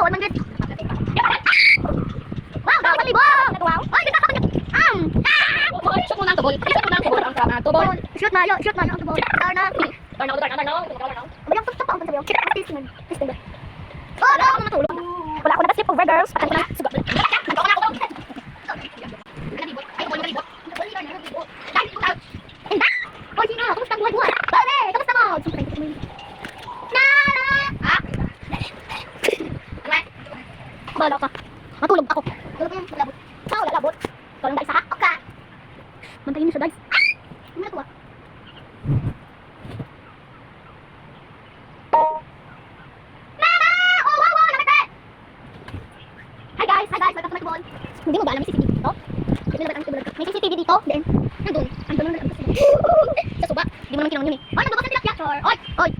doon man gid. Wow, dapat libog. Wow. Ay, kita ka niya. Shoot mo ng tubol. Shoot mo ng tubol. Ang sarap tubol. Shoot na ang tubol. Darna. Turn. Bayang tap ang sabi. Tasting man. Tasting ba? Oh, no, ako matulog. Wala ako na-sip over girls. Patay ko na. Sugat. Oy, sino? Kumusta ang buhay-buhay? Pare, kamusta mo? Bala ka. Matulog ako. Tulog yung labot. Wala labot. Walang guys ha? Okay. Mantayin niyo siya guys. Ano na to ah? Mama! Oh, wow, nakita! Hi guys, welcome to my phone. Hindi mo ba alam may CCTV dito? Hindi mo ba alam may CCTV dito? Then, nandun. Andun lang sa suba. Hindi mo naman kinang yun eh. Oy, nagbukas ng tilapia. Oy!